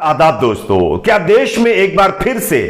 आदाब दोस्तों, क्या देश में एक बार फिर से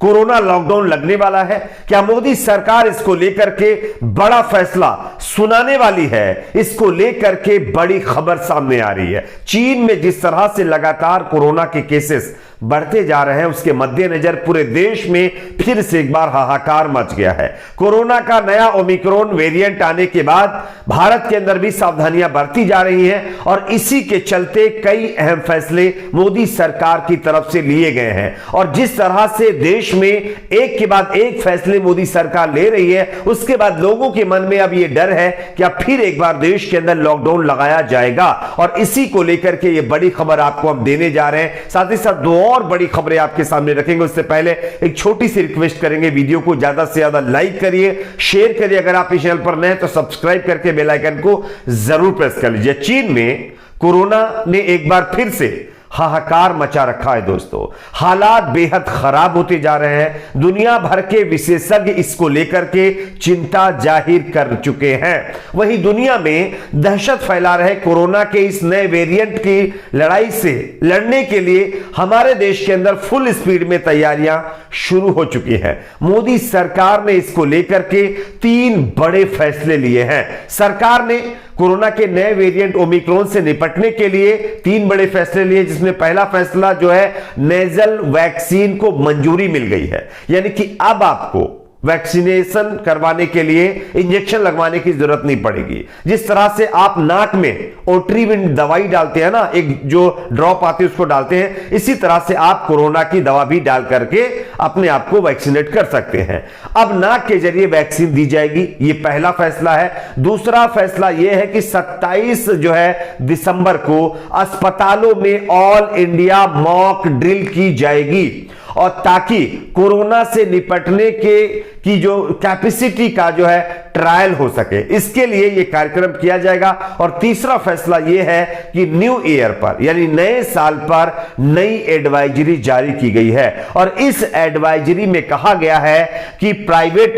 कोरोना लॉकडाउन लगने वाला है? क्या मोदी सरकार इसको लेकर के बड़ा फैसला सुनाने वाली है? इसको लेकर के बड़ी खबर सामने आ रही है। चीन में जिस तरह से लगातार कोरोना के केसेस बढ़ते जा रहे हैं, उसके मद्देनजर पूरे देश में फिर से एक बार हाहाकार मच गया है। कोरोना का नया ओमिक्रॉन वेरिएंट आने के बाद भारत के अंदर भी सावधानियां बरती जा रही हैं और इसी के चलते कई अहम फैसले मोदी सरकार की तरफ से लिए गए हैं। और जिस तरह से देश में एक के बाद एक फैसले मोदी सरकार ले रही है, उसके बाद लोगों के मन में अब यह डर है कि अब फिर एक बार देश के अंदर लॉकडाउन लगाया जाएगा। और इसी को लेकर के यह बड़ी खबर आपको हम देने जा रहे हैं। साथ ही साथ दो और बड़ी खबरें आपके सामने रखेंगे। उससे पहले एक छोटी सी रिक्वेस्ट करेंगे, वीडियो को ज्यादा से ज्यादा लाइक करिए, शेयर करिए। अगर आप इस चैनल पर नए हैं तो सब्सक्राइब करके बेल आइकन को जरूर प्रेस कर लीजिए। चीन में कोरोना ने एक बार फिर से हाहाकार मचा रखा है दोस्तों। हालात बेहद खराब होते जा रहे हैं। दुनिया भर के विशेषज्ञ इसको लेकर के चिंता जाहिर कर चुके हैं। वहीं दुनिया में दहशत फैला रहे कोरोना के इस नए वेरिएंट की लड़ाई से लड़ने के लिए हमारे देश के अंदर फुल स्पीड में तैयारियां शुरू हो चुकी हैं। मोदी सरकार ने इसको लेकर के 3 बड़े फैसले लिए हैं। सरकार ने कोरोना के नए वेरिएंट ओमिक्रॉन से निपटने के लिए 3 बड़े फैसले लिए, जिसमें पहला फैसला जो है नेजल वैक्सीन को मंजूरी मिल गई है। यानी कि अब आपको वैक्सीनेशन करवाने के लिए इंजेक्शन लगवाने की जरूरत नहीं पड़ेगी। जिस तरह से आप नाक में ओट्रीविन दवाई डालते हैं ना, एक जो ड्रॉप आती है उसको डालते हैं, इसी तरह से आप कोरोना की दवा भी डाल करके अपने आप को वैक्सीनेट कर सकते हैं। अब नाक के जरिए वैक्सीन दी जाएगी, यह पहला फैसला है। दूसरा फैसला यह है कि 27 जो है दिसंबर को अस्पतालों में ऑल इंडिया मॉक ड्रिल की जाएगी, और ताकि कोरोना से निपटने की जो कैपेसिटी का जो है ट्रायल हो सके, इसके लिए यह कार्यक्रम किया जाएगा। और तीसरा फैसला यह है कि न्यू ईयर पर यानी नए साल पर नई एडवाइजरी जारी की गई है। और इस एडवाइजरी में कहा गया है कि प्राइवेट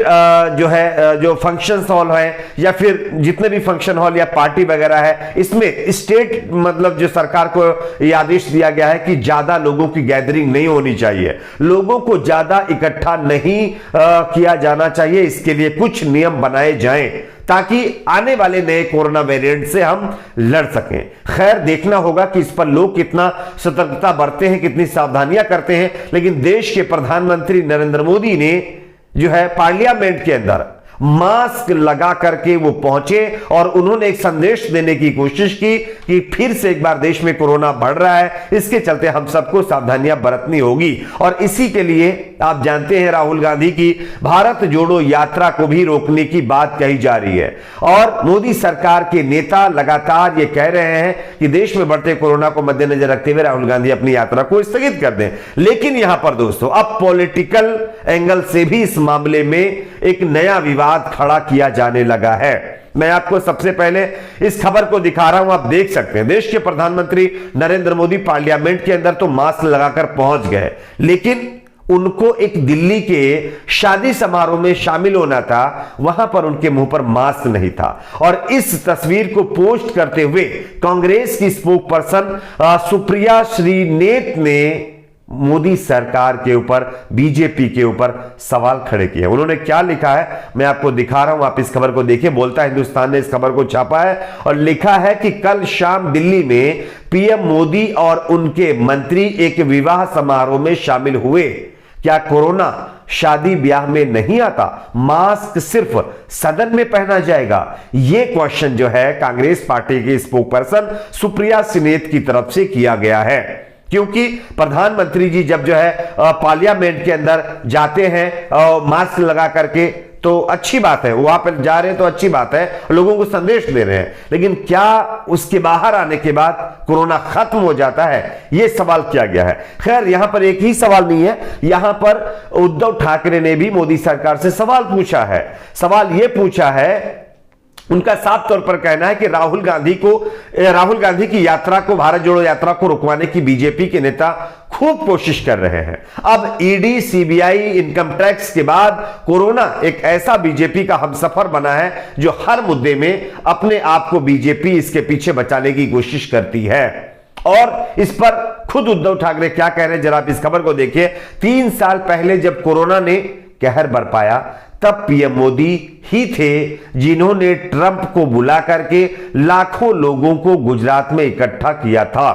जो है जो फंक्शन हॉल है या फिर जितने भी फंक्शन हॉल या पार्टी वगैरह है, इसमें स्टेट मतलब जो सरकार को यह आदेश दिया गया है कि ज्यादा लोगों की गैदरिंग नहीं होनी चाहिए, लोगों को ज्यादा इकट्ठा नहीं किया जाना चाहिए। इसके लिए कुछ नियम बनाए जाएं ताकि आने वाले नए कोरोना वेरिएंट से हम लड़ सकें। खैर, देखना होगा कि इस पर लोग कितना सतर्कता बरतते हैं, कितनी सावधानियां करते हैं। लेकिन देश के प्रधानमंत्री नरेंद्र मोदी ने जो है पार्लियामेंट के अंदर मास्क लगा करके वो पहुंचे और उन्होंने एक संदेश देने की कोशिश की कि फिर से एक बार देश में कोरोना बढ़ रहा है, इसके चलते हम सबको सावधानियां बरतनी होगी। और इसी के लिए आप जानते हैं राहुल गांधी की भारत जोड़ो यात्रा को भी रोकने की बात कही जा रही है। और मोदी सरकार के नेता लगातार ये कह रहे हैं कि देश में बढ़ते कोरोना को मद्देनजर रखते हुए राहुल गांधी अपनी यात्रा को स्थगित कर दें। लेकिन यहां पर दोस्तों अब पॉलिटिकल एंगल से भी इस मामले में एक नया विवाद खड़ा किया जाने लगा है। मैं आपको सबसे पहले इस खबर को दिखा रहा हूं, आप देख सकते हैं। देश के प्रधानमंत्री नरेंद्र मोदी पार्लियामेंट के अंदर तो मास्क लगाकर पहुंच गए, लेकिन उनको एक दिल्ली के शादी समारोह में शामिल होना था, वहां पर उनके मुंह पर मास्क नहीं था। और इस तस्वीर को पोस्ट करते हुए कांग्रेस की स्पोक पर्सन सुप्रिया श्रीनेत ने मोदी सरकार के ऊपर, बीजेपी के ऊपर सवाल खड़े किए। उन्होंने क्या लिखा है मैं आपको दिखा रहा हूं, आप इस खबर को देखिए। बोलता हिंदुस्तान ने इस खबर को छापा है और लिखा है कि कल शाम दिल्ली में पीएम मोदी और उनके मंत्री एक विवाह समारोह में शामिल हुए। क्या कोरोना शादी ब्याह में नहीं आता? मास्क सिर्फ सदन में पहना जाएगा? यह क्वेश्चन जो है कांग्रेस पार्टी की स्पोक पर्सन सुप्रिया श्रीनेत की तरफ से किया गया है। क्योंकि प्रधानमंत्री जी जब जो है पार्लियामेंट के अंदर जाते हैं मास्क लगा करके, तो अच्छी बात है, वहां पर जा रहे हैं तो अच्छी बात है, लोगों को संदेश दे रहे हैं। लेकिन क्या उसके बाहर आने के बाद कोरोना खत्म हो जाता है? यह सवाल किया गया है। खैर, यहां पर एक ही सवाल नहीं है, यहां पर उद्धव ठाकरे ने भी मोदी सरकार से सवाल पूछा है। सवाल यह पूछा है, उनका साफ तौर पर कहना है कि राहुल गांधी की यात्रा को, भारत जोड़ो यात्रा को रुकवाने की बीजेपी के नेता खूब कोशिश कर रहे हैं। अब ईडी, सीबीआई, इनकम टैक्स के बाद कोरोना एक ऐसा बीजेपी का हमसफर बना है जो हर मुद्दे में अपने आप को बीजेपी इसके पीछे बचाने की कोशिश करती है। और इस पर खुद उद्धव ठाकरे क्या कह रहे हैं, जरा आप इस खबर को देखिए। 3 साल पहले जब कोरोना ने कहर बरपाया तब पीएम मोदी ही थे जिन्होंने ट्रंप को बुला करके लाखों लोगों को गुजरात में इकट्ठा किया था।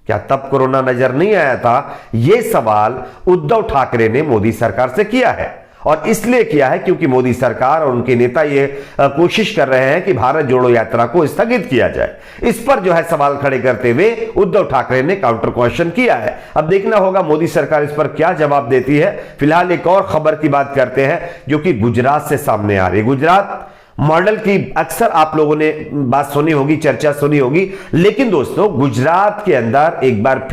क्या तब कोरोना नजर नहीं आया था? यह सवाल उद्धव ठाकरे ने मोदी सरकार से किया है, और इसलिए किया है क्योंकि मोदी सरकार और उनके नेता ये कोशिश कर रहे हैं कि भारत जोड़ो यात्रा को स्थगित किया जाए। इस पर जो है सवाल खड़े करते हुए उद्धव ठाकरे ने काउंटर क्वेश्चन किया है। अब देखना होगा मोदी सरकार इस पर क्या जवाब देती है। फिलहाल एक और खबर की बात करते हैं जो कि गुजरात से सामने आ रही है। गुजरात मॉडल की अक्सर आप लोगों ने बात सुनी होगी, चर्चा सुनी होगी, लेकिन दोस्तों गुजरात के अंदर एक बार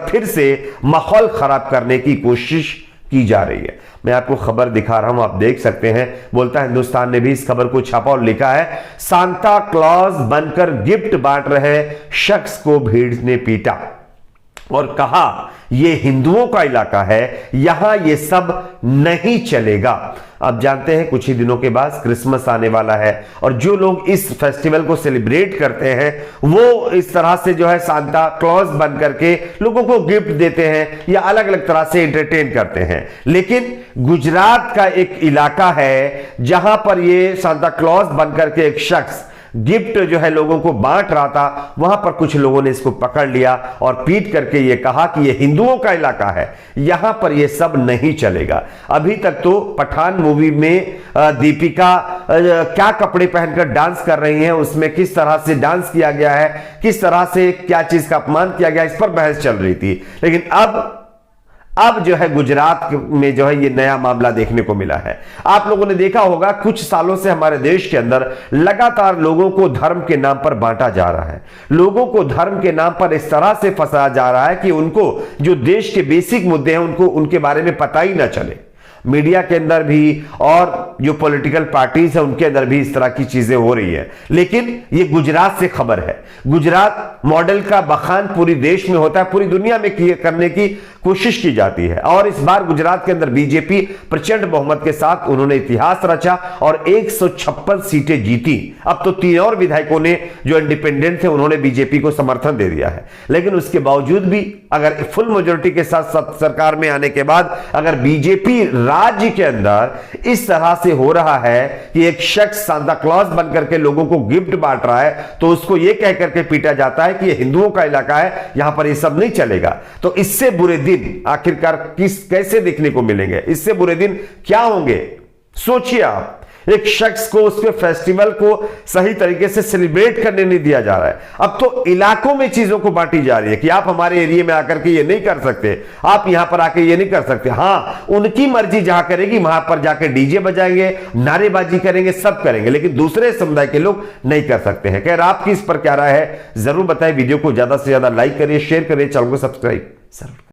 फिर से माहौल खराब करने की कोशिश की जा रही है। मैं आपको खबर दिखा रहा हूं, आप देख सकते हैं। बोलता हिंदुस्तान ने भी इस खबर को छापा और लिखा है, सांता क्लॉज बनकर गिफ्ट बांट रहे शख्स को भीड़ ने पीटा और कहा यह हिंदुओं का इलाका है, यहां यह सब नहीं चलेगा। अब जानते हैं कुछ ही दिनों के बाद क्रिसमस आने वाला है और जो लोग इस फेस्टिवल को सेलिब्रेट करते हैं वो इस तरह से जो है सांता क्लॉज बन करके लोगों को गिफ्ट देते हैं या अलग अलग तरह से एंटरटेन करते हैं। लेकिन गुजरात का एक इलाका है जहां पर ये सांता क्लॉज बन करके एक शख्स गिफ्ट जो है लोगों को बांट रहा था, वहां पर कुछ लोगों ने इसको पकड़ लिया और पीट करके ये कहा कि ये हिंदुओं का इलाका है, यहां पर ये सब नहीं चलेगा। अभी तक तो पठान मूवी में दीपिका क्या कपड़े पहनकर डांस कर रही हैं, उसमें किस तरह से डांस किया गया है, किस तरह से क्या चीज का अपमान किया गया, इस पर बहस चल रही थी। लेकिन अब जो है गुजरात में जो है ये नया मामला देखने को मिला है। आप लोगों ने देखा होगा कुछ सालों से हमारे देश के अंदर लगातार लोगों को धर्म के नाम पर बांटा जा रहा है। लोगों को धर्म के नाम पर इस तरह से फंसाया जा रहा है कि उनको जो देश के बेसिक मुद्दे हैं उनको उनके बारे में पता ही ना चले। मीडिया के अंदर भी और जो पॉलिटिकल पार्टीज है उनके अंदर भी इस तरह की चीजें हो रही है। लेकिन ये गुजरात से खबर है। गुजरात मॉडल का बखान पूरी देश में होता है, पूरी दुनिया में करने की कोशिश की जाती है और इस बार गुजरात के अंदर बीजेपी प्रचंड बहुमत के साथ उन्होंने इतिहास रचा और 156 सीटें जीती। अब तो 3 और विधायकों ने जो इंडिपेंडेंट थे उन्होंने बीजेपी को समर्थन दे दिया है। लेकिन उसके बावजूद भी अगर फुल मेजोरिटी के साथ सरकार में आने के बाद अगर बीजेपी राज्य के अंदर इस तरह से हो रहा है कि एक शख्स सांता क्लॉज बनकर के लोगों को गिफ्ट बांट रहा है तो उसको यह कह करके पीटा जाता है कि यह हिंदुओं का इलाका है, यहां पर यह सब नहीं चलेगा। तो इससे बुरे दिन आखिरकार कैसे देखने को मिलेंगे? इससे बुरे दिन क्या होंगे? सोचिए आप, एक शख्स को उसके फेस्टिवल को सही तरीके से सेलिब्रेट करने नहीं दिया जा रहा है। अब तो इलाकों में चीजों को बांटी जा रही है कि आप हमारे एरिया में आकर के ये नहीं कर सकते, आप यहां पर आकर ये नहीं कर सकते। हां, उनकी मर्जी जहां करेगी वहां पर जाकर डीजे बजाएंगे, नारेबाजी करेंगे, सब करेंगे, लेकिन दूसरे समुदाय के लोग नहीं कर सकते हैं। खैर, आपकी इस पर क्या राय है जरूर बताएं। वीडियो को ज्यादा से ज्यादा लाइक करिए, शेयर करिए, चैनल को सब्सक्राइब जरूर।